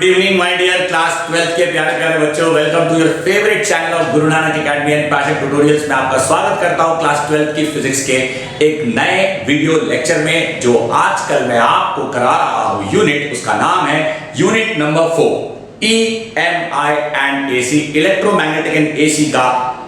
Good evening my dear class 12th के प्यारे प्यारे बच्चों, welcome to your favourite channel of Guru Nanak academy and passion tutorials में आपका स्वागत करता हूं क्लास 12th की फिजिक्स के एक नए वीडियो लेक्चर में, जो आजकल मैं आपको करा रहा हूं यूनिट, उसका नाम है unit number 4 EMI and AC, electromagnetic and AC का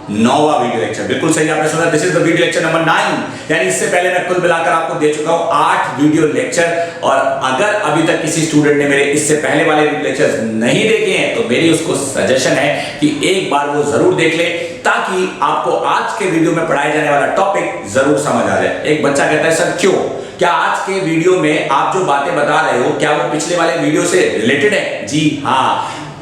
9वां वीडियो लेक्चर। बिल्कुल सही आपने सुना, this is the video lecture number 9। यानी इससे पहले मैं कुल मिलाकर आपको दे चुका हूं 8 वीडियो लेक्चर, और अगर अभी तक किसी स्टूडेंट ने मेरे इससे पहले वाले वीडियो लेक्चर्स नहीं देखे हैं तो मेरी उसको सजेशन है कि एक बार वो जरूर देख ले, ताकि आपको आज के वीडियो में पढ़ाया जाने वाला टॉपिक जरूर समझ आ जाए। एक बच्चा कहता है सर क्यों, क्या आज के वीडियो में आप जो बातें बता रहे हो क्या वो पिछले वाले वीडियो से रिलेटेड है? जी हाँ,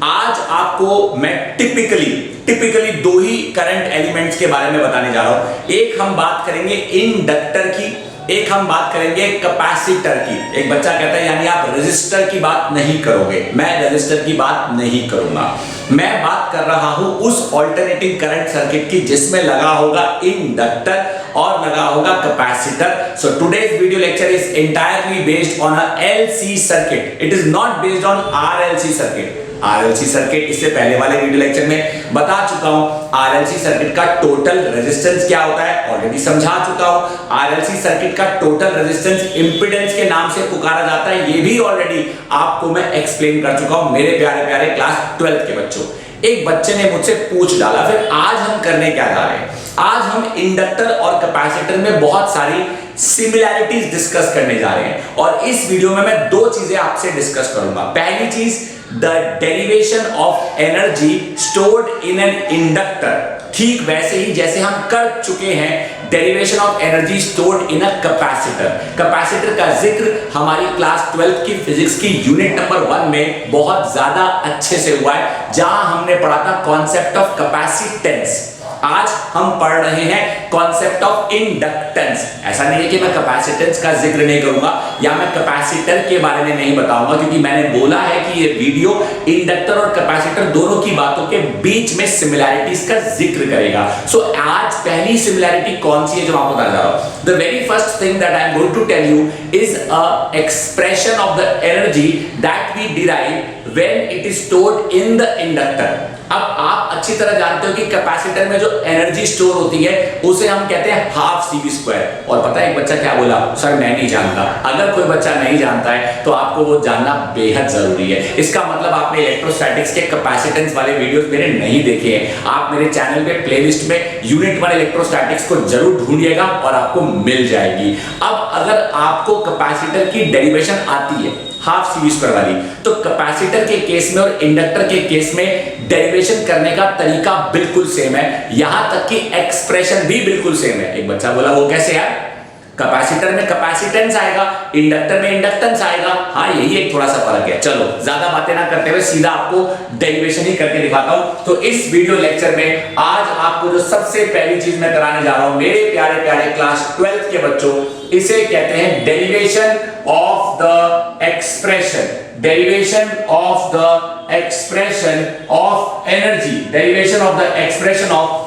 आज आपको मैं टिपिकली दो ही करंट एलिमेंट्स के बारे में बताने जा रहा हूं। एक हम बात करेंगे इंडक्टर की, एक हम बात करेंगे कैपेसिटर की। एक बच्चा कहता है यानी आप रेजिस्टर की बात नहीं करोगे। मैं रेजिस्टर की बात नहीं करूंगा, मैं बात कर रहा हूं उस ऑल्टरनेटिंग करंट सर्किट की जिसमें लगा होगा इंडक्टर और लगा होगा capacitor. So today's video lecture is entirely based on a LC circuit, it is not based on RLC circuit. RLC circuit इससे पहले वाले वीडियो लेक्चर में बता चुका हूं। RLC सर्किट का टोटल रेजिस्टेंस क्या होता है ऑलरेडी समझा चुका हूं। RLC सर्किट का टोटल रेजिस्टेंस इंपेडेंस के नाम से पुकारा जाता है, ये भी ऑलरेडी आपको मैं एक्सप्लेन कर चुका हूं मेरे प्यारे प्यारे क्लास 12th के बच्चों। एक बच्चे ने मुझसे पूछ डाला, फिर आज हम करने क्या जा रहे हैं? आज हम इंडक्टर और कैपेसिटर में बहुत सारी सिमिलैरिटीज डिस्कस करने जा रहे हैं, और इस वीडियो में मैं दो चीजें आपसे डिस्कस करूंगा। पहली चीज, the derivation of energy stored in an inductor, ठीक वैसे ही जैसे हम कर चुके हैं derivation of energy stored in a capacitor. Capacitor का जिक्र हमारी क्लास 12th की फिजिक्स की यूनिट नंबर 1 में बहुत ज्यादा अच्छे से हुआ है, जहां हमने पढ़ा था कॉन्सेप्ट ऑफ कैपेसिटेंस। आज हम पढ़ रहे हैं कॉन्सेप्ट ऑफ इंडक्टेंस। ऐसा नहीं है कि मैं कैपेसिटेंस का जिक्र नहीं करूंगा या मैं कैपेसिटर के बारे में नहीं बताऊंगा, क्योंकि मैंने बोला है कि ये वीडियो इंडक्टर और कैपेसिटर दोनों की बातों के बीच में सिमिलैरिटीज का जिक्र करेगा। सो आज पहली सिमिलैरिटी कौन सी है जो आपको बता रहा हूं? The very first thing that I am going to tell you is a expression of the energy that we derive when it is stored in the inductor. अब आप अच्छी तरह जानते हो कि कैपेसिटर में जो एनर्जी स्टोर होती है उसे हम कहते हैं हाफ CV²। और पता है एक बच्चा क्या बोला, सर मैं नहीं जानता। अगर कोई बच्चा नहीं जानता है तो आपको वो जानना बेहद जरूरी है। इसका मतलब आपने इलेक्ट्रोस्टैटिक्स के कैपेसिटेंस वाले वीडियोस मेरे नहीं देखे हैं। आप मेरे चैनल पे प्लेलिस्ट में यूनिट 1 इलेक्ट्रोस्टैटिक्स को जरूर ढूंढिएगा और आपको मिल जाएगी। अब अगर आपको कैपेसिटर की डेरिवेशन आती है हाफ CV² वाली, तो कैपेसिटर के केस में और इंडक्टर के केस में डेरिवेशन करने का तरीका बिल्कुल सेम है, यहां तक कि एक्सप्रेशन भी बिल्कुल सेम है। एक बच्चा बोला वो कैसे यार? कैपेसिटर में कैपेसिटेंस आएगा, इंडक्टर में इंडक्टेंस आएगा। हाँ, यही एक थोड़ा सा फर्क है। चलो ज्यादा बातें ना करते हुए सीधा आपको डेरिवेशन ही करके दिखाता हूं। तो इस वीडियो लेक्चर में आज आपको जो सबसे पहली चीज मैं कराने जा रहा हूं मेरे प्यारे प्यारे क्लास 12th के बच्चों, इसे कहते हैं derivation of the expression, derivation of the expression of energy, derivation of the expression of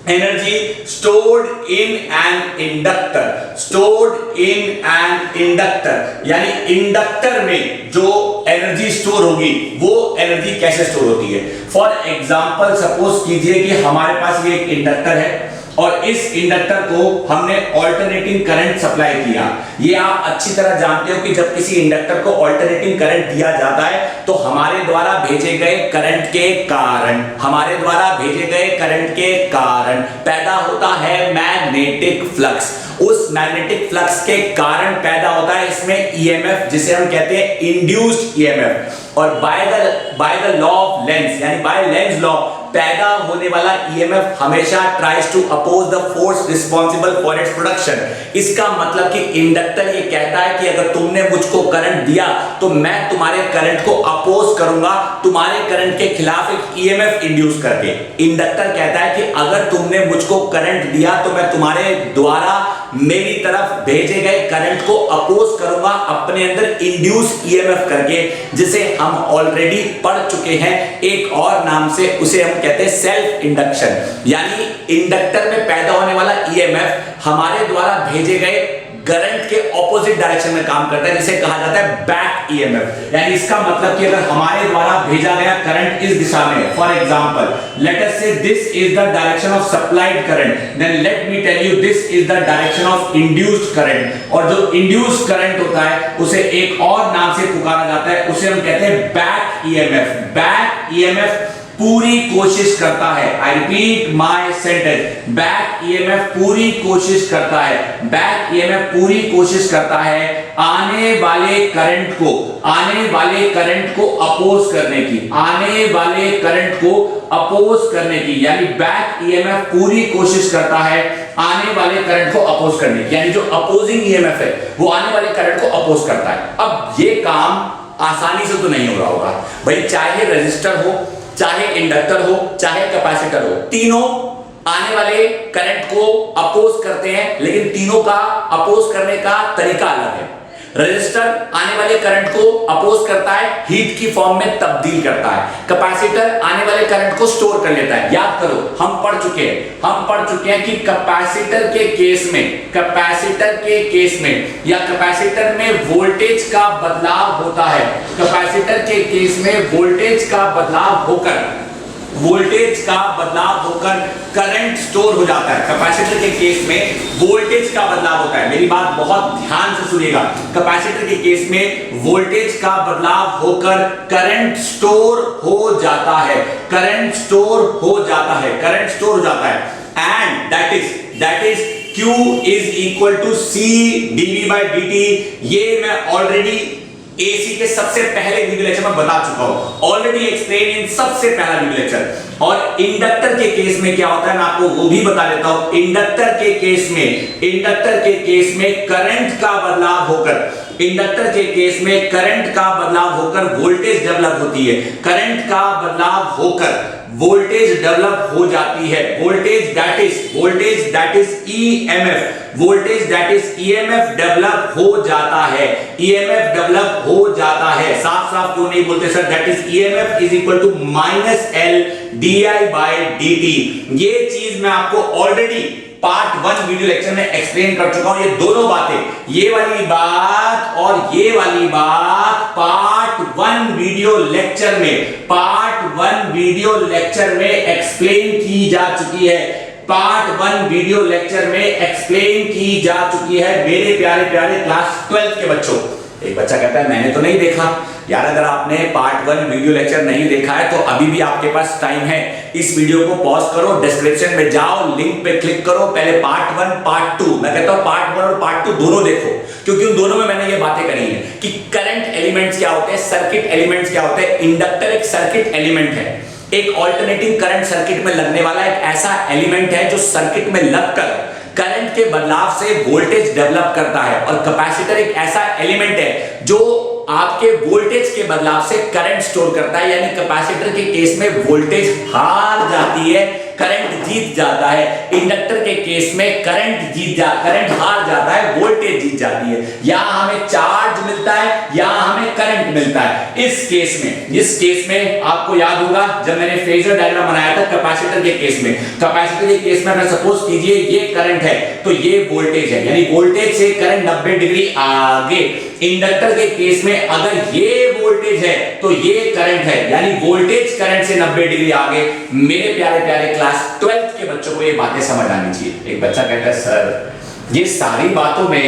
energy stored in an inductor, stored in an inductor। यानी इंडक्टर में जो एनर्जी स्टोर होगी वो एनर्जी कैसे स्टोर होती है? फॉर एग्जांपल सपोज कीजिए कि हमारे पास ये एक इंडक्टर है और इस इंडक्टर को हमने ऑल्टरनेटिंग करंट सप्लाई किया। ये आप अच्छी तरह जानते हो कि जब किसी इंडक्टर को ऑल्टरनेटिंग करंट दिया जाता है तो हमारे द्वारा भेजे गए करंट के कारण, हमारे द्वारा भेजे गए करंट के कारण पैदा होता है मैग्नेटिक फ्लक्स। उस मैग्नेटिक फ्लक्स के कारण पैदा होता है इसमें EMF, जिसे हम कहते हैं इंड्यूस्ड EMF। और by the law of Lenz, यानी बाय लेंस लॉ, पैदा होने वाला EMF हमेशा tries to oppose the force responsible for its production. इसका मतलब कि इंडक्टर ये कहता है कि अगर तुमने मुझको करंट दिया तो मैं तुम्हारे करंट को अपोज करूंगा, तुम्हारे करंट के खिलाफ एक EMF इंड्यूस करके। इंडक्टर कहता है कि अगर तुमने मुझको करंट दिया तो मैं तुम्हारे द्वारा मेरी तरफ भेजे गए करंट को अपोज करूंगा अपने अंदर इंड्यूस EMF करके, जिसे हम ऑलरेडी पढ़ चुके हैं एक और नाम से, उसे हम कहते हैं सेल्फ इंडक्शन। यानी इंडक्टर में पैदा होने वाला EMF हमारे द्वारा भेजे गए करंट के ऑपोजिट डायरेक्शन में काम करता है, जिसे कहा जाता है बैक ईएमएफ। यानी इसका मतलब कि अगर हमारे द्वारा भेजा गया करंट इस दिशा में, for example let us say this is the direction of supplied current, then let me tell you this is the direction of induced current. और जो इंड्यूस्ड करंट होता है उसे एक और नाम से पुकारा जाता है, उसे हम कहते हैं बैक ईएमएफ। बैक ईएमएफ पूरी कोशिश करता है, I repeat my sentence, back EMF पूरी कोशिश करता है, बैक ईएमएफ पूरी कोशिश करता है आने वाले करंट को अपोज करने की, आने वाले करंट को अपोज करने की। यानी बैक ईएमएफ पूरी कोशिश करता है आने वाले करंट को अपोज करने की, यानी जो अपोजिंग ईएमएफ है वो आने वाले करंट को अपोज करता है। अब ये काम आसानी से तो नहीं हो रहा होगा भाई, चाहे रेजिस्टर हो, चाहे इंडक्टर हो, चाहे कैपेसिटर हो, तीनों आने वाले करंट को अपोज करते हैं, लेकिन तीनों का अपोज करने का तरीका अलग है। रेजिस्टर आने वाले करंट को अपोज करता है, हीट की फॉर्म में तब्दील करता है। कैपेसिटर आने वाले करंट को स्टोर कर लेता है। याद करो, हम पढ़ चुके हैं कि कैपेसिटर के केस में या कैपेसिटर में वोल्टेज का बदलाव होता है। कैपेसिटर के केस में वोल्टेज का बदलाव होकर करंट स्टोर हो जाता है। कैपेसिटर के केस में वोल्टेज का बदलाव होता है। मेरी बात बहुत ध्यान से सुनिएगा, कैपेसिटर के केस में वोल्टेज का बदलाव होकर करंट स्टोर हो जाता है, करंट स्टोर हो जाता है and that is Q is equal to C dV/dt। ये मैं ऑलरेडी एसी के सबसे पहले वीडियो लेक्चर में बता चुका हूं, ऑलरेडी एक्सप्लेन इन सबसे पहला वीडियो लेक्चर। और इंडक्टर के केस में क्या होता है मैं आपको वो भी बता देता हूं। इंडक्टर के केस में करंट का बदलाव होकर वोल्टेज डेवलप होती है, करंट का बदलाव होकर वोल्टेज डेवलप हो जाती है। Voltage that is EMF develop हो जाता है। साफ क्यों नहीं बोलते sir? That is EMF is equal to -L di/dt। ये चीज मैं आपको ऑलरेडी पार्ट 1 वीडियो लेक्चर में एक्सप्लेन कर चुका हूं। ये दोनों बातें, ये वाली बात और ये वाली बात पार्ट 1 वीडियो लेक्चर में एक्सप्लेन की जा चुकी है। मेरे प्यारे क्लास 12 के बच्चों, एक बच्चा कहता है मैंने तो नहीं देखा। यार अगर आपने पार्ट 1 वीडियो लेक्चर नहीं देखा है तो अभी भी आपके पास टाइम है। इस वीडियो को पॉज करो, डिस्क्रिप्शन में जाओ, लिंक पे क्लिक करो, पहले पार्ट 1 पार्ट 2, मैं कहता हूं पार्ट 1 और पार्ट 2 दोनों देखो, क्योंकि उन दोनों में मैंने ये बातें करी है कि करंट एलिमेंट्स क्या होते हैं, सर्किट एलिमेंट्स क्या होते हैं। इंडक्टर एक सर्किट एलिमेंट है, एक ऑल्टरनेटिंग करंट सर्किट में लगने वाला एक ऐसा एलिमेंट है जो सर्किट में लगकर करंट के बदलाव से वोल्टेज डेवलप करता है। और कैपेसिटर एक ऐसा एलिमेंट है जो आपके वोल्टेज के बदलाव से करंट स्टोर करता है। यानी कैपेसिटर के केस में वोल्टेज हार जाती है, करंट जीत जाता है। इंडक्टर के केस में करंट हार जाता है, वोल्टेज जीत जाती है। या हमें चार्ज मिलता है या हमें करंट मिलता है। इस केस में आपको याद होगा जब मैंने फेजर डायग्राम बनाया था कैपेसिटर के केस में मैं सपोज कीजिए ये करंट है तो ये वोल्टेज है, यानी वोल्टेज से करंट 90 डिग्री आगे। इंडक्टर के केस में अगर ये वोल्टेज है तो ये करंट है, यानी वोल्टेज करंट से 90 डिग्री आगे। मेरे प्यारे क्लास 12 के बच्चों को ये बातें समझ आनी चाहिए। एक बच्चा कहता है सर ये सारी बातों में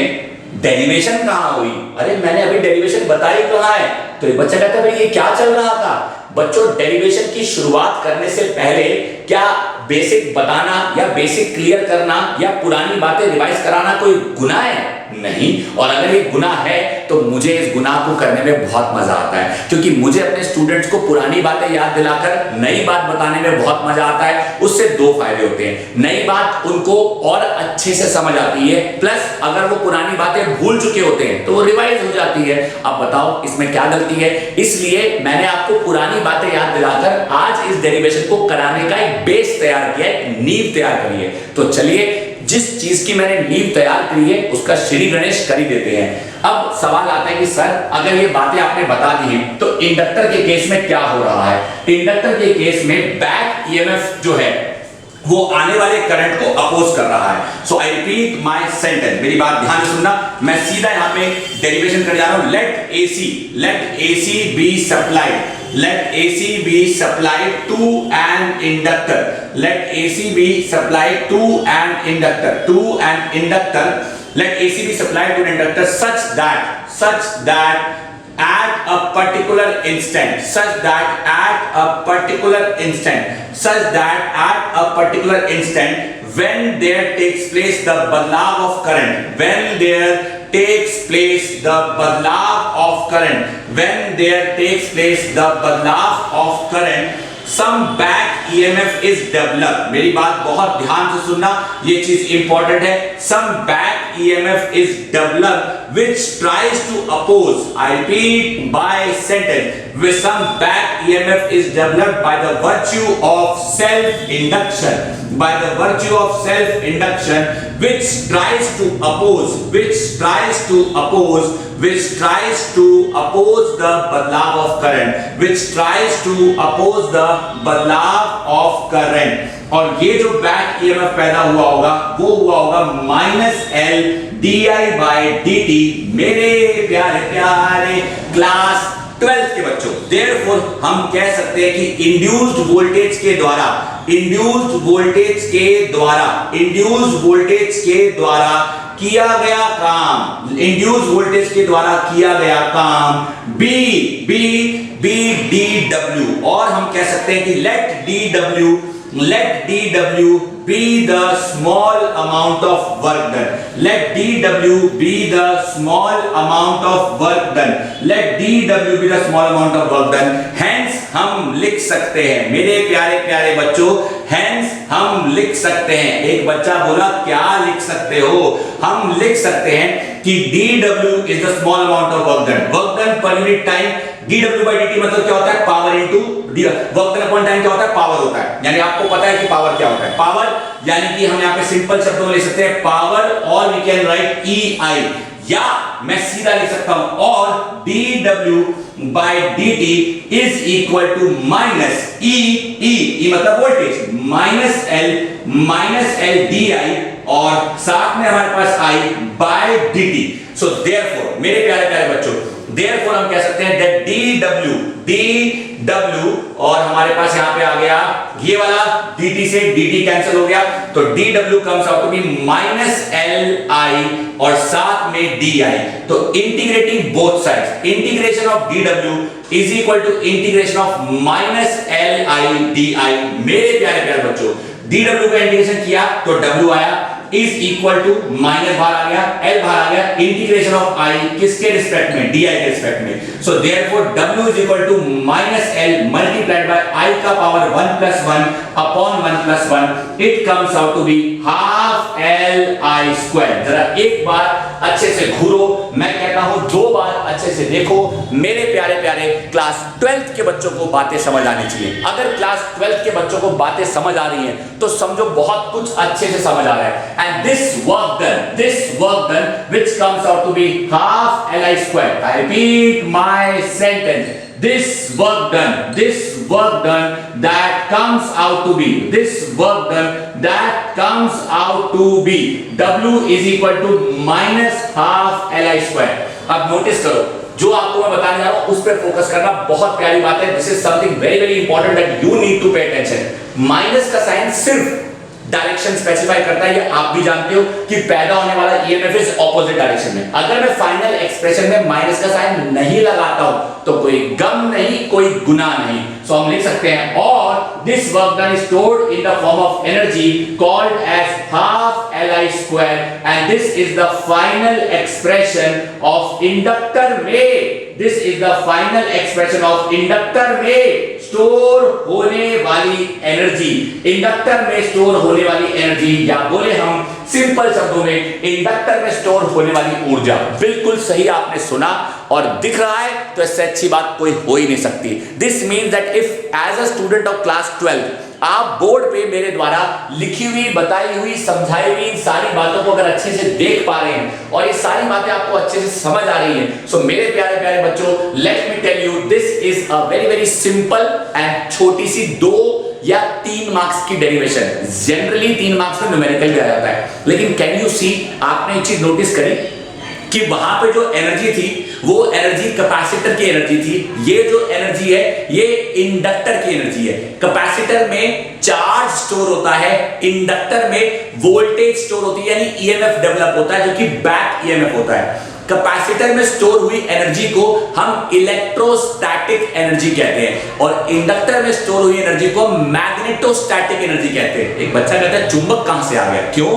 डेरिवेशन कहां हुई? अरे मैंने अभी डेरिवेशन बताई कहां है? तो एक बच्चा कहता है भाई ये क्या चल रहा था? बच्चों डेरिवेशन की शुरुआत करने से पहले क्या बेसिक बताना या बेसिक क्लियर करना या पुरानी बातें रिवाइज कराना कोई गुनाह है? नहीं। और अगर ये गुनाह है तो मुझे इस गुनाह को करने में बहुत मजा आता है, क्योंकि मुझे अपने स्टूडेंट्स को पुरानी बातें याद दिलाकर नई बात बताने में बहुत मजा आता है। उससे दो फायदे होते हैं, नई बात उनको और अच्छे से समझ आती है, प्लस अगर वो पुरानी बातें भूल चुके होते हैं तो वो रिवाइज हो जाती है। अब बताओ इसमें क्या गलती है? इसलिए मैंने आपको पुरानी बातें याद दिलाकर आज इस डेरिवेशन को कराने का एक बेस तैयार किया, एक नींव तैयार करी है। तो चलिए जिस चीज की मैंने नींव तैयार करी है उसका श्री गणेश कर ही देते हैं। अब सवाल आता है कि सर अगर ये बातें आपने बता दी हैं तो इंडक्टर के केस में क्या हो रहा है? इंडक्टर के केस में बैक ईएमएफ जो है वो आने वाले करंट को अपोज कर रहा है। सो आई रिपीट माय सेंटेंस, मेरी बात ध्यान से सुनना, मैं सीधा यहां पे डेरिवेशन कर जा रहा हूं। Let AC be supplied, let AC be supplied to an inductor, let AC be supplied to an inductor, let AC be supplied to an inductor such that at a particular instant when there takes place the badlav of current, when there takes place the badlav of current, some back EMF is developed। मेरी बात बहुत ध्यान से सुनना, ये चीज important है। Some back EMF is developed which tries to oppose, I repeat by sentence, with some back EMF is developed by the virtue of self-induction, which tries to oppose the badlav of current, और ये जो back EMF पैदा हुआ होगा वो हुआ होगा -L di/dt। मेरे प्यारे प्यारे क्लास 12th के बच्चों, therefore हम कह सकते हैं कि इंड्यूस्ड वोल्टेज के द्वारा किया गया काम B dW, और हम कह सकते हैं कि let dW be the small amount of work done, hence हम लिख सकते हैं, मेरे प्यारे प्यारे बच्चों, hence हम लिख सकते हैं। एक बच्चा बोला क्या लिख सकते हो? हम लिख सकते हैं कि dW is the small amount of work done per unit time। dW/dt मतलब क्या होता है? Power into work done upon time क्या होता है? पावर होता है। यानी आपको पता है कि पावर क्या होता है? पावर यानी कि हम यहाँ पे सिंपल शब्दों में लिख सकते हैं पावर, और वी कैन राइट EI, या मैं सीधा लिख सकता हूं और dW/dt is equal to minus E मतलब वोल्टेज, -L di, और साथ में हमारे पास I/dt। सो देयरफॉर मेरे प्यारे प्यारे बच्चों, देयरफॉर हम कह सकते हैं दैट dW, और हमारे पास यहां पे आ गया ये वाला dt से dt कैंसिल हो गया, तो dW comes out to be -Li और साथ में di। तो integrating both sides, integration of dW is equal to integration of -Li di। मेरे प्यारे प्यारे बच्चों, dW का इंटीग्रेशन किया तो W आया, इज इक्वल टू माइनस बाहर आ गया, L बाहर आ गया, इंटीग्रेशन ऑफ I किसके रिस्पेक्ट में? di के रिस्पेक्ट में। So therefore W is equal to -L multiplied by I का power 1 + 1 upon 1 + 1, it comes out to be half Li²। जरा एक बार अच्छे से घूरो, मैं कहता हूं 2 बार अच्छे से देखो। मेरे प्यारे प्यारे क्लास 12th के बच्चों को बातें समझ आनी चाहिए। अगर क्लास 12th के बच्चों को बातें समझ आ रही हैं तो समझो बहुत कुछ अच्छे से समझ आ रहा है। And this work done which comes out to be half Li²। I repeat my sentence, this work done that comes out to be W is equal to -half Li²। अब नोटिस करो, जो आपको मैं बताने जा रहा हूं उस पर फोकस करना, बहुत प्यारी बात है। This is something very very important that you need to pay attention. Minus का साइन सिर्फ डायरेक्शन स्पेसिफाई करता है, ये आप भी जानते हो कि पैदा होने वाला EMF इज ऑपोजिट डायरेक्शन में। अगर मैं फाइनल एक्सप्रेशन में माइनस का साइन नहीं लगाता हूं तो कोई गम नहीं, कोई गुनाह नहीं। सो हम लिख सकते हैं और this work done is stored in the form of energy called as half Li² and this is the final expression of inductor में, this is the final expression of inductor में स्टोर होने वाली एनर्जी, इंडक्टर में store होने वाली energy, या बोले हम सिंपल शब्दों में इंडक्टर में स्टोर होने वाली ऊर्जा। बिल्कुल सही आपने सुना और दिख रहा है, तो इससे अच्छी बात कोई हो ही नहीं सकती। This means that if as a student of class 12 आप बोर्ड पे मेरे द्वारा लिखी हुई, बताई हुई, समझाई हुई सारी बातों को अगर अच्छे से देख पा रहे हैं और ये सारी बातें आपको अच्छे से समझ आ रही हैं, सो मेरे प्यारे प्यारे बच्चों, let me tell you, this is a very very simple and छोटी सी 2 या 3 मार्क्स की डेरिवेशन, जनरली 3 मार्क्स में न्यूमेरिकल भी आ जाता है, लेकिन कैन यू सी, आपने एक चीज नोटिस करी कि वहां पे जो एनर्जी थी वो एनर्जी कैपेसिटर की एनर्जी थी, ये जो एनर्जी है ये इंडक्टर की एनर्जी है। कैपेसिटर में चार्ज स्टोर होता है, इंडक्टर में वोल्टेज स्टोर होती है, यानी ईएमएफ डेवलप होता है जो कि बैक ईएमएफ होता है। कैपेसिटर में स्टोर हुई एनर्जी को हम इलेक्ट्रोस्टैटिक एनर्जी कहते हैं और इंडक्टर में स्टोर हुई एनर्जी को मैग्नेटोस्टैटिक एनर्जी कहते हैं। एक बच्चा कहता है चुंबक कहां से आ गया? क्यों?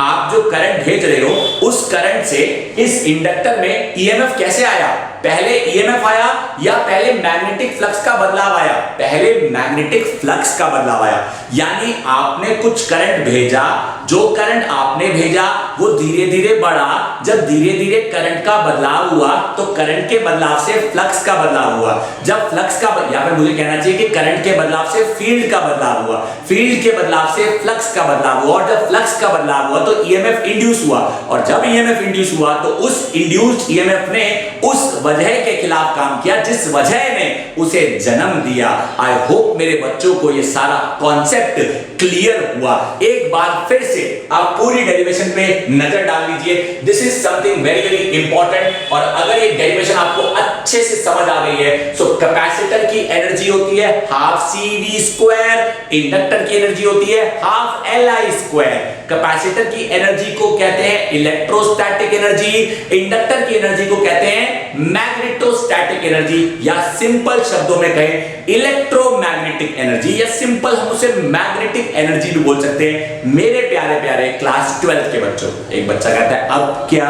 आप जो करंट भेज रहे हो उस करंट से इस इंडक्टर में ईएमएफ कैसे आया? पहले ईएमएफ आया या पहले मैग्नेटिक फ्लक्स का बदलाव आया? पहले मैग्नेटिक फ्लक्स का बदलाव आया, यानी आपने कुछ करंट भेजा, जो करंट आपने भेजा वो धीरे धीरे बढ़ा, जब धीरे धीरे करंट का बदलाव हुआ तो करंट के बदलाव से फ्लक्स का बदलाव हुआ, जब फ्लक्स का, या फिर मुझे कहना चाहिए कि करंट के बदलाव से फील्ड का बदलाव हुआ, फील्ड के बदलाव से फ्लक्स का बदलाव हुआ, और जब फ्लक्स का बदलाव हुआ तो ईएमएफ इंड्यूस हुआ, और जब ईएमएफ इंड्यूस हुआ तो उस इंड्यूस्ड ईएमएफ ने उस वजह के खिलाफ काम किया जिस वजह ने उसे जन्म दिया। आई होप मेरे बच्चों को ये सारा कॉन्सेप्ट क्लियर हुआ। एक बार फिर से आप पूरी डेरिवेशन पे नजर डाल लीजिए, this is something very very important. और अगर ये डेरिवेशन आपको अच्छे से समझ आ गई है तो कैपेसिटर की एनर्जी होती है हाफ CV स्क्वायर, इंडक्टर की एनर्जी होती है हाफ LI स्क्वायर। कैपेसिटर की एनर्जी को कहते हैं इलेक्ट्रोस्टैटिक एनर्जी, इंडक्टर की एनर्जी को कहते हैं मैग्नेटोस्टैटिक एनर्जी, या सिंपल शब्दों में कहें इलेक्ट्रोमैग्नेटिक एनर्जी, या सिंपल हम उसे मैग्नेटिक एनर्जी भी बोल सकते हैं। मेरे प्यारे प्यारे क्लास 12 के बच्चों, एक बच्चा कहता है अब क्या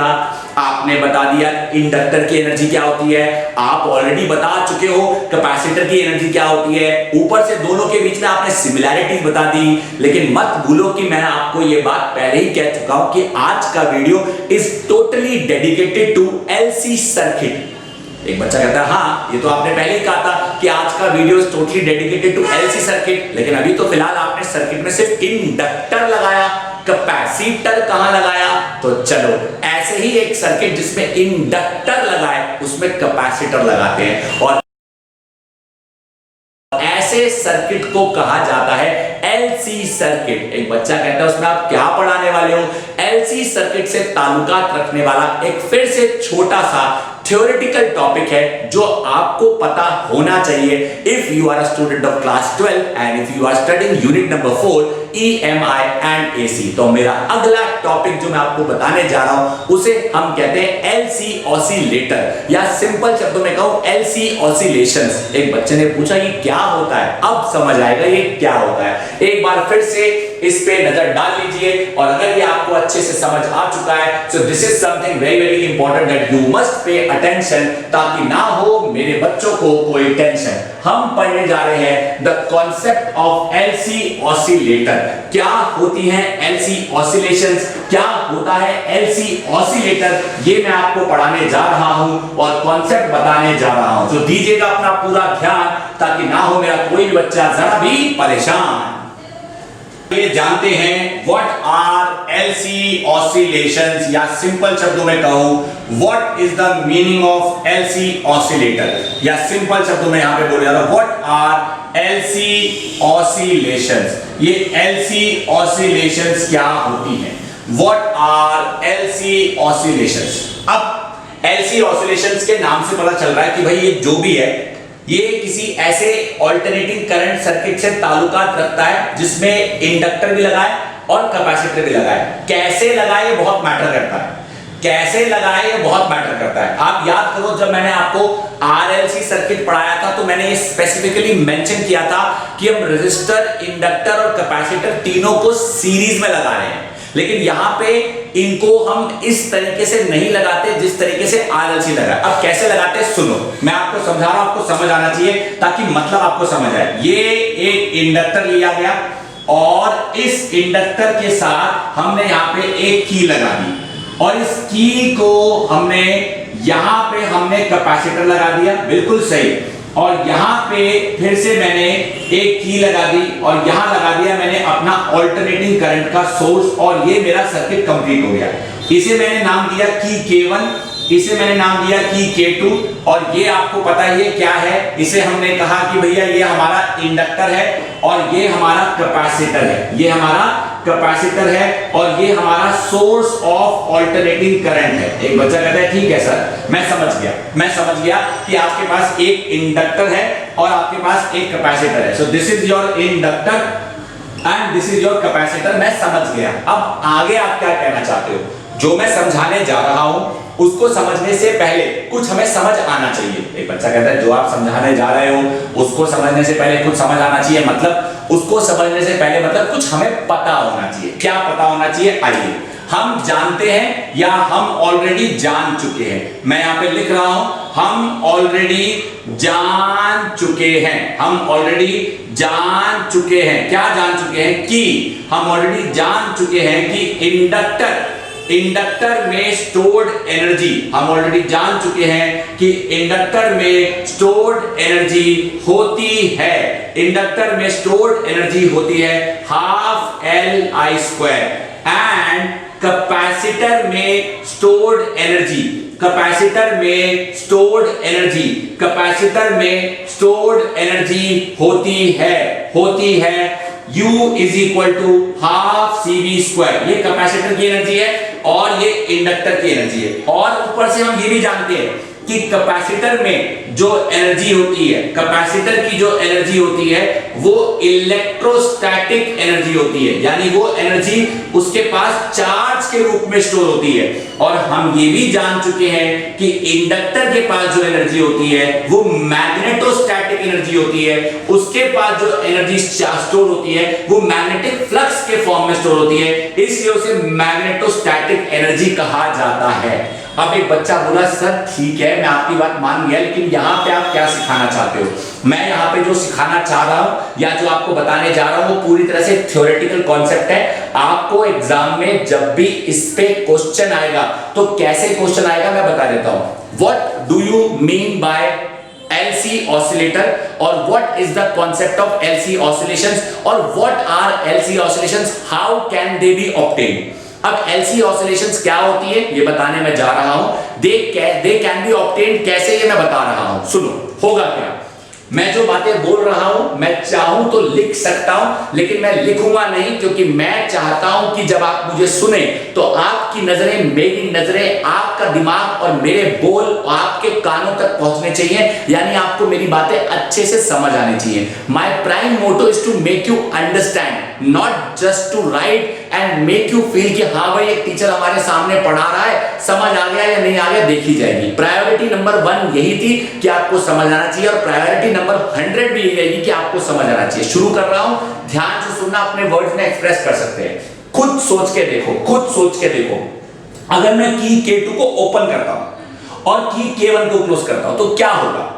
आपने बता दिया इंडक्टर की एनर्जी क्या होती है, आप ऑलरेडी बता चुके हो कैपेसिटर की एनर्जी क्या होती है, ऊपर से दोनों के बीच में आपने सिमिलैरिटीज बता दी, लेकिन मत भूलो कि मैं आपको ये बात पहले ही कह चुका हूं कि आज का video is totally dedicated to LC circuit. एक बच्चा कहता है हाँ ये तो आपने पहले ही कहा था कि आज का video is totally dedicated to LC circuit, लेकिन अभी तो फिलहाल आपने सर्किट में सिर्फ इंडक्टर लगाया, कैपेसिटर कहां लगाया? तो चलो ऐसे ही एक सर्किट जिसमें इंडक्टर लगाए उसमें कैपेसिटर लगाते हैं, और ऐसे सर्किट को कहा जाता है LC सर्किट। एक बच्चा कहता है उसमें आप क्या पढ़ाने वाले हो? LC सर्किट से ताल्लुकात रखने वाला एक फिर से छोटा सा थ्योरेटिकल टॉपिक है जो आपको पता होना चाहिए if you are a student of class 12 and if you are studying unit number 4 EMI and AC। तो मेरा अगला टॉपिक जो मैं आपको बताने जा रहा हूं उसे हम कहते हैं LC ऑसिलेटर, या सिंपल शब्दों में कहूं LC ऑसिलेशंस। एक बच्चे ने पूछा ये क्या होता है? अब समझ आएगा ये क्या होता है। एक बार फिर से इस पे नजर डाल लीजिए, और अगर ये आपको अच्छे से समझ आ चुका है so this is something very very important that you must pay attention, ताकि ना हो मेरे बच्चों को कोई टेंशन। हम पढ़ने जा रहे हैं the concept of LC oscillator. क्या होती हैं LC ऑसिलेशंस, क्या होता है LC ऑसिलेटर, ये मैं आपको पढ़ाने जा रहा हूं और कॉन्सेप्ट बताने जा रहा हूं। तो दीजिएगा अपना पूरा ध्यान ताकि ना हो मेरा कोई भी बच्चा जरा भी परेशान। ये जानते हैं व्हाट आर LC ऑसिलेशंस, या सिंपल शब्दों में कहूं what is the meaning of LC oscillator, या सिंपल शब्दों में यहां पे बोल रहा हूं व्हाट आर LC ऑसिलेशंस। ये LC ऑसिलेशंस क्या होती हैं? What are LC oscillations? अब LC ऑसिलेशंस के नाम से पता चल रहा है कि भाई ये जो भी है ये किसी ऐसे ऑल्टरनेटिंग करंट सर्किट से ताल्लुकात रखता है जिसमें इंडक्टर भी लगाए और कैपेसिटर भी लगाए। कैसे लगाए ये बहुत मैटर करता है, कैसे लगाए ये बहुत मैटर करता है। आप याद करो जब मैंने आपको RLC सर्किट पढ़ाया था तो मैंने ये स्पेसिफिकली मेंशन किया था कि हम रेजिस्टर, इंडक्टर और कैपेसिटर तीनों को सीरीज में लगा रहे हैं, लेकिन यहां पे इनको हम इस तरीके से नहीं लगाते जिस तरीके से RLC लगा। अब कैसे लगाते हैं सुनो, मैं आपको समझा रहा हूं, आपको समझ आना चाहिए ताकि मतलब आपको समझ आए। ये एक इंडक्टर लिया गया और इस इंडक्टर के साथ हमने यहां पे एक की लगा दी, और इस की को हमने यहां पे हमने कैपेसिटर लगा दिया, बिल्कुल सही, और यहां पे फिर से मैंने एक की लगा दी और यहां लगा दिया मैंने अपना ऑल्टरनेटिंग करंट का सोर्स, और ये मेरा सर्किट कंप्लीट हो गया। इसे मैंने नाम दिया की K1 इसे मैंने नाम दिया की K2, और ये आपको पता ही है क्या है, इसे हमने कहा कि भैया ये हमारा इंडक्टर है और ये हमारा कैपेसिटर है, ये हमारा कैपेसिटर है और ये हमारा सोर्स ऑफ अल्टरनेटिंग करंट है। एक बच्चा कहता है ठीक है सर मैं समझ गया कि आपके पास एक इंडक्टर है और आपके पास एक कैपेसिटर है, so this is your inductor and this is your capacitor, मैं समझ गया। अब आगे आप क्या कहना चाहते हो? जो मैं समझाने जा रहा हूं उसको समझने से पहले कुछ हमें समझ आना चाहिए। एक बच्चा कहता है जो आप समझाने जा रहे हो उसको समझने से पहले कुछ समझ आना चाहिए, मतलब उसको समझने से पहले मतलब कुछ हमें पता होना चाहिए। क्या पता होना चाहिए? आइए हम जानते हैं या हम ऑलरेडी जान चुके हैं। मैं यहां पे लिख रहा हूं हम ऑलरेडी जान चुके हैं, हम ऑलरेडी जान चुके हैं। क्या जान चुके हैं? कि हम ऑलरेडी जान चुके हैं कि इंडक्टर में स्टोर्ड एनर्जी, हम ऑलरेडी जान चुके हैं कि इंडक्टर में स्टोर्ड एनर्जी होती है, इंडक्टर में स्टोर्ड एनर्जी होती है हाफ Li² एंड कैपेसिटर में स्टोर्ड एनर्जी, कैपेसिटर में स्टोर्ड एनर्जी होती है U is equal to half CV²। ये कैपेसिटर की एनर्जी है और ये इंडक्टर की एनर्जी है। और ऊपर से हम ये भी जानते हैं कि कैपेसिटर में जो एनर्जी होती है, कैपेसिटर की जो एनर्जी होती है वो इलेक्ट्रोस्टैटिक एनर्जी होती है, यानी वो एनर्जी उसके पास चार्ज के रूप में स्टोर होती है। और हम ये भी जान चुके हैं कि इंडक्टर के पास जो एनर्जी होती है वो मैग्नेटोस्टैटिक एनर्जी होती है, उसके पास जो एनर्जी स्टोर होती है वो मैग्नेटिक फ्लक्स के फॉर्म में स्टोर होती है, इसलिए उसे मैग्नेटोस्टैटिक एनर्जी कहा जाता है। अब एक बच्चा बोला सर ठीक है मैं आपकी बात मान गया, लेकिन यहाँ पे आप क्या सिखाना चाहते हो? मैं यहाँ पे जो सिखाना चाह रहा हूँ या जो आपको बताने जा रहा हूँ वो पूरी तरह से थ्योरेटिकल कॉन्सेप्ट है। आपको एग्जाम में जब भी इस पे क्वेश्चन आएगा तो कैसे क्वेश्चन आएगा मैं बता देता हूँ। What do you mean by LC oscillator or what is the concept of LC oscillations or what are LC oscillations, how can they be obtained? अब LC oscillations क्या होती है ये बताने में जा रहा हूं। they can be obtained कैसे ये मैं बता रहा हूं। सुनो होगा क्या, मैं जो बातें बोल रहा हूं मैं चाहूं तो लिख सकता हूं, लेकिन मैं लिखूंगा नहीं, क्योंकि मैं चाहता हूं कि जब आप मुझे सुने तो आपकी नजरें, मेरी नजरें, आपका दिमाग और मेरे बोल आपके कानों तक पहुंचने चाहिए, यानी आपको मेरी बातें अच्छे से समझ आनी चाहिए। My prime motto is to make you understand, not just to write and make you feel कि हाँ भाई एक टीचर हमारे सामने पढ़ा रहा है, समझ आ गया या नहीं आ गया देखी जाएगी। प्रायोरिटी नंबर 1 यही थी कि आपको समझ आना चाहिए, और प्रायोरिटी नंबर 100 भी यही रहेगी कि आपको समझ आना चाहिए। शुरू कर रहा हूं, ध्यान से सुनना, अपने वर्ड्स में एक्सप्रेस कर सकते हैं। खुद सोच के देखो, अगर मैं की K2 को ओपन करता हूं और की K1 को क्लोज करता हूं तो क्या होगा?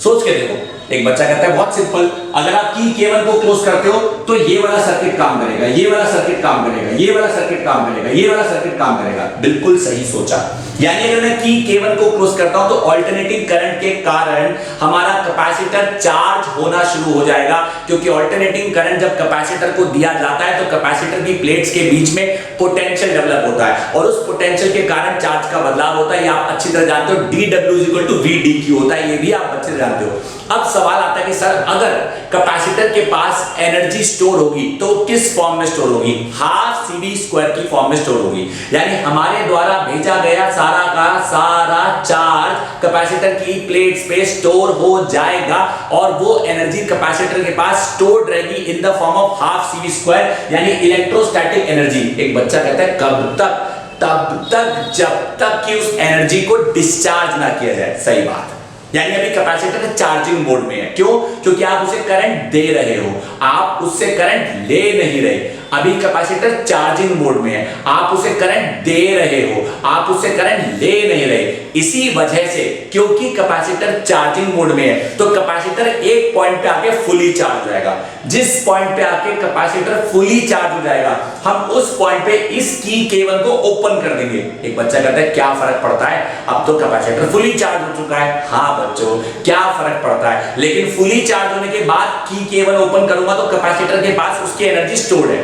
सोच के देखो। एक बच्चा कहता है बहुत सिंपल, अगर आप की K1 को क्लोज करते हो तो ये वाला सर्किट काम करेगा, ये वाला सर्किट काम करेगा, ये वाला सर्किट काम करेगा, ये वाला सर्किट काम करेगा। बिल्कुल सही सोचा। यानी अगर मैं की K1 को क्लोज करता हूं तो अल्टरनेटिंग करंट के कारण हमारा कैपेसिटर चार्ज होना शुरू हो जाएगा, क्योंकि अल्टरनेटिंग करंट जब कैपेसिटर को दिया जाता है तो कैपेसिटर की प्लेट्स के बीच में पोटेंशियल डेवलप होता है, और उस पोटेंशियल के कारण चार्ज का बदलाव होता है। ये आप अच्छी तरह जानते हो, dW = VdQ होता है, ये भी आप अच्छे से जानते हो। अब सवाल आता है कि सर अगर कैपेसिटर के पास एनर्जी स्टोर होगी तो किस फॉर्म में स्टोर होगी? हाफ CV² की फॉर्म में स्टोर होगी, यानी हमारे द्वारा भेजा गया सारा का सारा चार्ज कैपेसिटर की प्लेट्स पे स्टोर हो जाएगा, और वो एनर्जी कैपेसिटर के पास स्टोर्ड रहेगी इन the form of half CV², यानी इलेक्ट्रोस्टैटिक एनर्जी। एक बच्चा कहता है कब तक? तब तक जब तक कि उस एनर्जी को डिस्चार्ज ना किया जाए। सही बात, यानी अभी कैपेसिटर चार्जिंग मोड में है। क्यों? क्योंकि आप उसे करंट दे रहे हो, आप उससे करंट ले नहीं रहे। अभी कैपेसिटर चार्जिंग मोड में है, आप उसे करंट दे रहे हो, आप उसे करंट ले नहीं रहे। इसी वजह से, क्योंकि कैपेसिटर चार्जिंग मोड में है, तो कैपेसिटर एक पॉइंट पे आके फुली चार्ज हो जाएगा। जिस पॉइंट पे आके कैपेसिटर फुली चार्ज हो जाएगा, हम उस पॉइंट पे इस की K1 को ओपन कर देंगे। एक बच्चा कहता है क्या फर्क पड़ता है, अब तो कैपेसिटर फुली चार्ज हो चुका है। हाँ बच्चों, क्या फर्क पड़ता है, लेकिन फुली चार्ज होने के बाद की K1 ओपन करूंगा तो कैपेसिटर के पास उसकी एनर्जी स्टोर्ड है।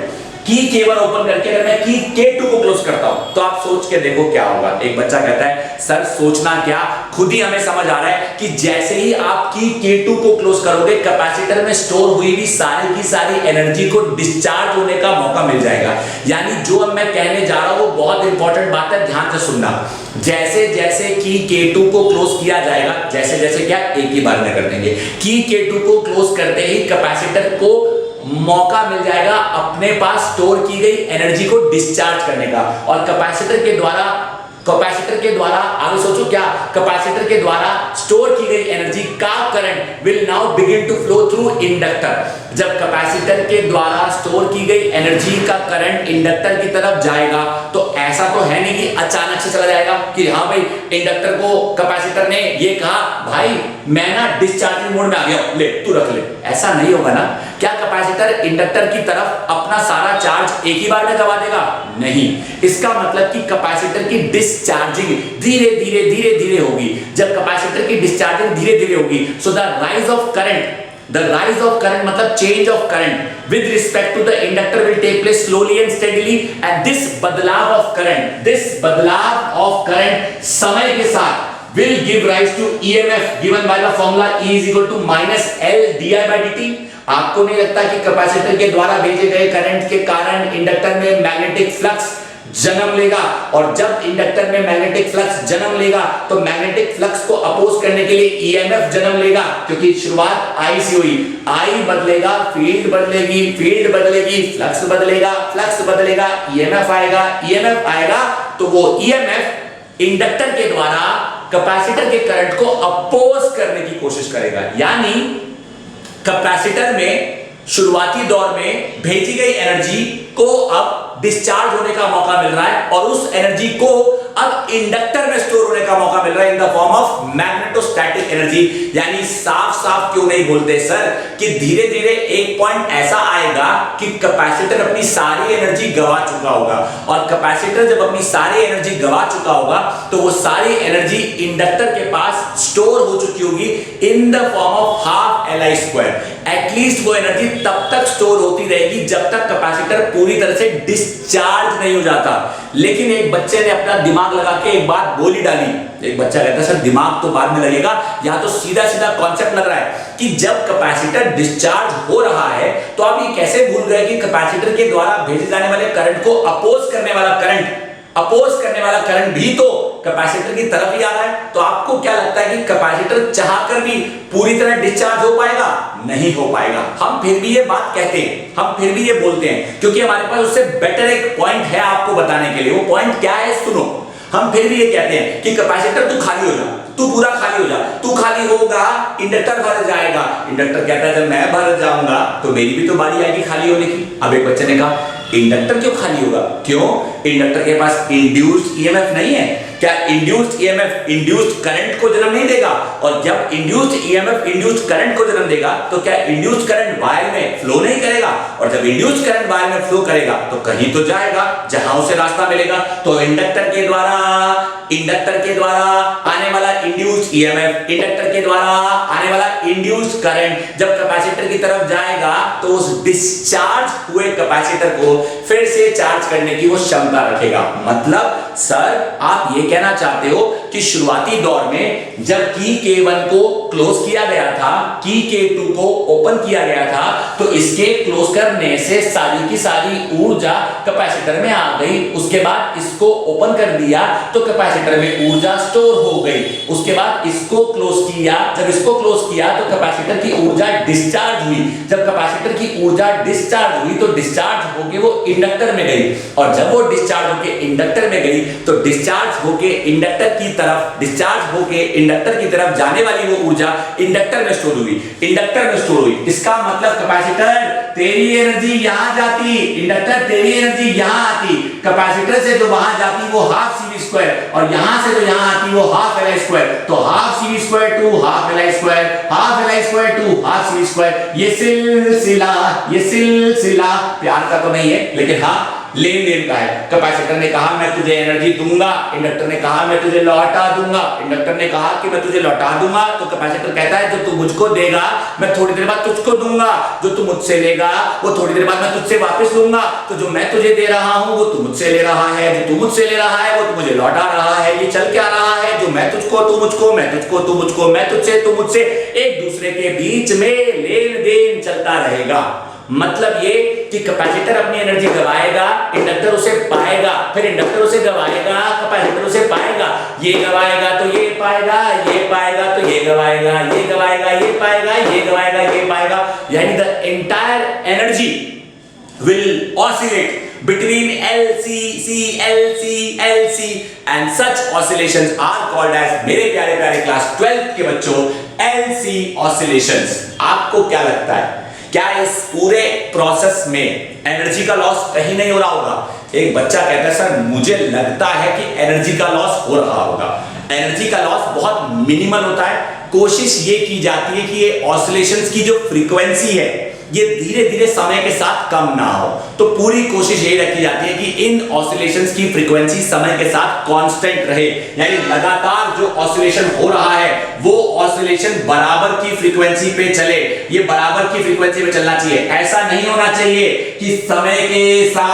की K1 ओपन करके अगर मैं की K2 को क्लोज करता हूं तो आप सोच के देखो क्या होगा। एक बच्चा कहता है सर सोचना क्या, खुद ही हमें समझ आ रहा है कि जैसे ही आप की K2 को क्लोज करोगे कैपेसिटर में स्टोर हुई भी सारी की सारी एनर्जी को डिस्चार्ज होने का मौका मिल जाएगा। यानी जो अब मैं कहने जा रहा हूं वो बहुत इंपॉर्टेंट बात है, ध्यान से सुनना। जैसे जैसे की K2 को क्लोज किया जाएगा, जैसे जैसे क्या, एक ही बार में कर देंगे, की K2 को क्लोज करते ही कैपेसिटर को मौका मिल जाएगा अपने पास स्टोर की गई एनर्जी को डिस्चार्ज करने का। और कैपेसिटर के द्वारा आगे सोचो क्या, कैपेसिटर के द्वारा स्टोर की गई एनर्जी का current will now begin to flow through inductor. जब कैपेसिटर के द्वारा स्टोर की गई एनर्जी का करंट इंडक्टर की तरफ जाएगा तो ऐसा तो है नहीं कि अचानक से चला जाएगा कि हाँ भाई इंडक्टर को कैपेसिटर ने ये कहा भाई मैं ना डिस्चार्जिंग मोड में आ गया, ले तू रख ले, ऐसा नहीं होगा ना। क्या कैपेसिटर इंडक्टर की तरफ अपना सारा चार्ज एक ही बार में दबा देगा? नहीं। इसका मतलब कि कैपेसिटर की डिस्चार्जिंग धीरे धीरे धीरे धीरे होगी। जब कैपेसिटर की डिस्चार्जिंग धीरे धीरे होगी so the rise of current मतलब change of current with respect to the inductor will take place slowly and steadily, and this बदलाव of current समय के साथ will give rise to EMF given by the formula E is equal to minus L di by dt। आपको नहीं लगता कि capacitor के द्वारा भेजे गए करंट के कारण इंडक्टर में मैग्नेटिक फ्लक्स जन्म लेगा, और जब इंडक्टर में मैग्नेटिक फ्लक्स जन्म लेगा तो मैग्नेटिक फ्लक्स को अपोज करने के लिए ईएमएफ जन्म लेगा, क्योंकि शुरुआत आई से हुई। आई बदलेगा, फील्ड बदलेगी, फ्लक्स बदलेगा, ईएमएफ आएगा, तो वो ईएमएफ इंडक्टर के द्वारा कैपेसिटर के करंट को अपोज करने की कोशिश करेगा। यानी कैपेसिटर में शुरुआती दौर में भेजी गई एनर्जी को अब डिस्चार्ज होने का मौका मिल रहा है, और उस एनर्जी को अब इंडक्टर में स्टोर होने का मौका मिल रहा है इन the form of magnetostatic energy. यानी साफ क्यों नहीं बोलते सर कि धीरे धीरे एक पॉइंट ऐसा आएगा कि कैपेसिटर अपनी सारी एनर्जी गवा चुका होगा, और कैपेसिटर जब अपनी सारी एनर्जी गवा चुका होगा तो वो सारी एनर्जी इंडक्टर के पास स्टोर हो चुकी होगी इन the form of half Li²। At least वो एनर्जी तब तक स्टोर होती रहेगी जब तक कैपेसिटर पूरी तरह से डिस्चार्ज नहीं हो जाता। लेकिन एक बच्चे ने अपना दिमाग लगा के एक बात बोल ही डाली। एक बच्चा कहता है सर दिमाग तो बाद में लगेगा, यहां तो सीधा कॉन्सेप्ट लग रहा है कि जब कैपेसिटर डिस्चार्ज हो रहा है तो आप ये कैसे भूल गए कि कैपेसिटर के द्वारा भेजे जाने वाले करंट को अपोज करने वाला करंट भी तो कैपेसिटर की तरफ ही आ रहा है। तो आपको क्या लगता है कि कैपेसिटर चाहकर भी पूरी तरह डिस्चार्ज हो पाएगा? नहीं हो पाएगा। हम फिर भी ये बात कहते हैं, हम फिर भी ये बोलते हैं, क्योंकि हमारे पास उससे बेटर एक पॉइंट है आपको बताने के लिए। वो पॉइंट क्या है सुनो। हम फिर भी ये कहते हैं कि कैपेसिटर तू खाली हो जा, तू पूरा खाली हो जा, तू खाली होगा इंडक्टर भर जाएगा। इंडक्टर कहता है जब मैं भर जाऊंगा तो मेरी भी तो बारी आएगी खाली होने की। अब एक बच्चे ने कहा इंडक्टर क्यों खाली होगा? क्यों? इंडक्टर के पास इंड्यूस्ड ईएमएफ नहीं है क्या? इंड्यूस्ड ईएमएफ इंड्यूस्ड करंट को जन्म नहीं देगा, और जब इंड्यूस्ड ईएमएफ इंड्यूस्ड करंट को जन्म देगा तो क्या इंड्यूस्ड करंट वायर में फ्लो नहीं करेगा? और जब इंड्यूस्ड करंट वायर में फ्लो करेगा तो कहीं तो जाएगा जहां उसे रास्ता मिलेगा। तो इंडक्टर के द्वारा आने वाला इंड्यूस्ड ईएमएफ, इंडक्टर के द्वारा आने वाला इंड्यूस्ड करंट जब कैपेसिटर की तरफ जाएगा तो उस डिस्चार्ज हुए कैपेसिटर को फिर से चार्ज करने की वो क्षमता रखेगा। मतलब सर आप ये कहना चाहते हो कि शुरुआती दौर में जब की K1 को क्लोज किया गया था, की K2 को ओपन किया गया था, तो इसके क्लोज करने से सारी की सारी ऊर्जा कैपेसिटर में आ गई। उसके बाद इसको ओपन कर दिया तो कैपेसिटर में ऊर्जा स्टोर हो गई। उसके बाद इसको क्लोज किया, जब इसको क्लोज किया तो कैपेसिटर की ऊर्जा डिस्चार्ज हुई। जब कैपेसिटर की ऊर्जा डिस्चार्ज हुई तो डिस्चार्ज होके वो इंडक्टर में गई, और जब वो डिस्चार्ज होके इंडक्टर में गई तो डिस्चार्ज होके इंडक्टर की तरफ जाने वाली वो ऊर्जा इंडक्टर में स्टोर हुई। इसका मतलब कैपेसिटर तेरी एनर्जी यहां जाती, इंडक्टर तेरी एनर्जी यहां आती, कैपेसिटर से जो वहां जाती वो हाफ CV², और यहां से जो यहां आती वो हाफ Li²। तो half CV² to half Li², half Li² to half CV²। ये सिलसिला प्यार का तो नहीं है, लेकिन हाँ लेन देन का है। कैपेसिटर ने कहा मैं तुझे एनर्जी दूंगा, इंडक्टर ने कहा मैं तुझे लौटा दूंगा। इंडक्टर ने कहा कि मैं तुझे लौटा दूंगा, तो कैपेसिटर कहता है जो तू मुझको देगा मैं थोड़ी देर बाद तुझको दूंगा, जो तू मुझसे लेगा वो थोड़ी देर बाद मैं तुझसे वापस लूंगा। तो जो मैं तुझे दे रहा हूं वो तू मुझसे ले रहा है, जो तू मुझसे ले रहा है वो तू मुझे लौटा रहा है। ये चल क्या रहा है, जो मैं तुझको तू मुझको, मैं तुझको तू मुझको, मैं तुझसे तू मुझसे, एक दूसरे के बीच में लेन देन चलता रहेगा। मतलब ये कि कैपेसिटर अपनी एनर्जी गवाएगा, इंडक्टर उसे पाएगा, फिर इंडक्टर उसे गवाएगा, कैपेसिटर उसे पाएगा, ये गवाएगा तो ये पाएगा, ये पाएगा तो ये गवाएगा, ये गवाएगा ये पाएगा, ये गवाएगा ये पाएगा। यानी the entire energy will oscillate between LC, LC and such oscillations are called as, मेरे प्यारे प्यारे क्लास 12th के बच्चों, LC oscillations। आपको क्या लगता है, क्या इस पूरे प्रोसेस में एनर्जी का लॉस कहीं नहीं हो रहा होगा? एक बच्चा कहता है सर मुझे लगता है कि एनर्जी का लॉस हो रहा होगा। एनर्जी का लॉस बहुत मिनिमल होता है। कोशिश ये की जाती है कि ये ऑसिलेशंस की जो फ्रीक्वेंसी है ये धीरे धीरे समय के साथ कम ना हो। तो पूरी कोशिश यही रखी जाती है कि इन ऑसिलेशंस की फ्रीक्वेंसी समय के साथ कांस्टेंट रहे, यानी लगातार जो ऑसिलेशन हो रहा है वो ऑसिलेशन बराबर की फ्रीक्वेंसी पे चले। ये बराबर की फ्रीक्वेंसी पे चलना चाहिए। ऐसा नहीं होना चाहिए कि समय के साथ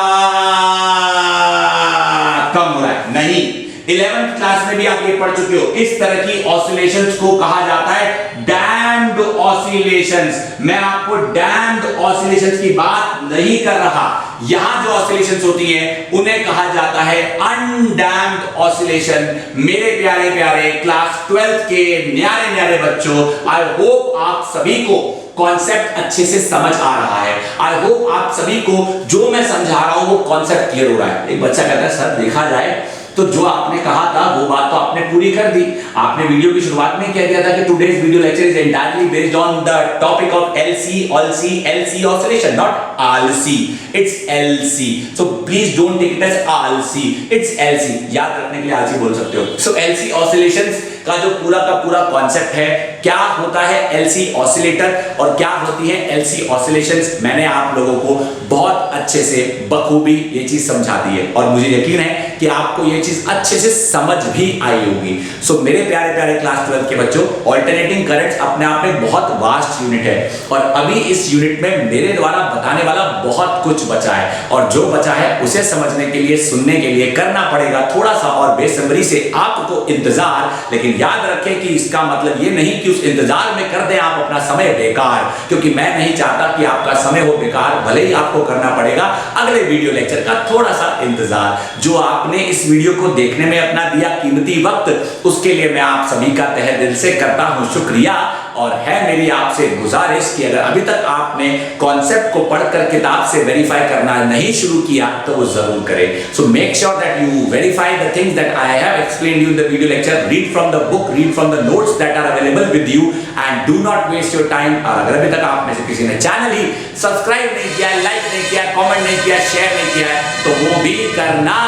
कम हो रहा है, नहीं। 11th क्लास में भी आप ये पढ़ चुके हो। इस तरह की ऑसिलेशंस को कहा जाता है डैम्प्ड ऑसिलेशंस। मैं आपको डैम्प्ड ऑसिलेशंस की बात नहीं कर रहा। यहां जो ऑसिलेशंस होती हैं उन्हें कहा जाता है अनडैम्प्ड ऑसिलेशन। मेरे प्यारे प्यारे क्लास 12th के न्यारे न्यारे बच्चों, आई होप आप सभी को कॉन्सेप्ट अच्छे से समझ आ रहा है। आई होप आप सभी को जो मैं समझा रहा हूं वो कॉन्सेप्ट क्लियर हो रहा है। एक बच्चा कहता है सर देखा जाए तो जो आपने कहा था वो बात तो आपने पूरी कर दी। आपने वीडियो की शुरुआत में कह दिया था कि today's video lecture is entirely based on the topic of LC oscillation, not RC, it's LC। So please don't take it as RC, it's LC। याद रखने के लिए RC बोल सकते हो। सो LC ऑसिलेशंस का जो पूरा का पूरा कॉन्सेप्ट है, क्या होता है LC ऑसिलेटर और क्या होती है LC ऑसिलेशंस, मैंने आप लोगों को बहुत अच्छे से बखूबी ये चीज समझा दी है और मुझे यकीन है कि आपको ये चीज अच्छे से समझ भी आई होगी। सो मेरे प्यारे प्यारे क्लास 12 के बच्चों, ऑल्टरनेटिंग करंट्स अपने आप में बहुत वास्ट यूनिट है और अभी इस यूनिट में मेरे द्वारा बताने वाला बहुत कुछ बचा है और जो बचा है उसे समझने के लिए, सुनने के लिए करना पड़ेगा थोड़ा सा और बेसब्री से आपको इंतजार। लेकिन याद रखें कि इसका मतलब ये नहीं कि उस इंतजार में कर दें आप अपना समय बेकार, क्योंकि मैं नहीं चाहता कि आपका समय हो बेकार। भले ही आपको करना पड़ेगा अगले वीडियो लेक्चर का थोड़ा सा इंतजार। जो आपने इस वीडियो को देखने में अपना दिया कीमती वक्त, उसके लिए मैं आप सभी का तहे दिल से करता हूं शुक्रिया। और है मेरी आपसे गुजारिश कि अगर अभी तक आपने कॉन्सेप्ट को पढ़कर किताब से वेरीफाई करना नहीं शुरू किया तो वो जरूर करें। So make sure that you verify the things that I have explained you in the video lecture. Read from the book, read from the notes that are available with you and do not waste your time. और अगर अभी तक आप में से किसी ने channel ही subscribe नहीं किया, लाइक नहीं किया, कमेंट नहीं किया, शेयर नहीं किया तो वो भी करना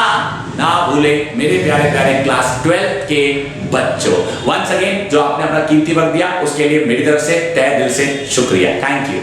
ना भूले मेरे प्यारे प्यारे क्लास 12 के बच्चों। वंस अगेन जो आपने अपना कीमती वक्त दिया उसके लिए मेरी तरफ से तहे दिल से शुक्रिया। Thank you.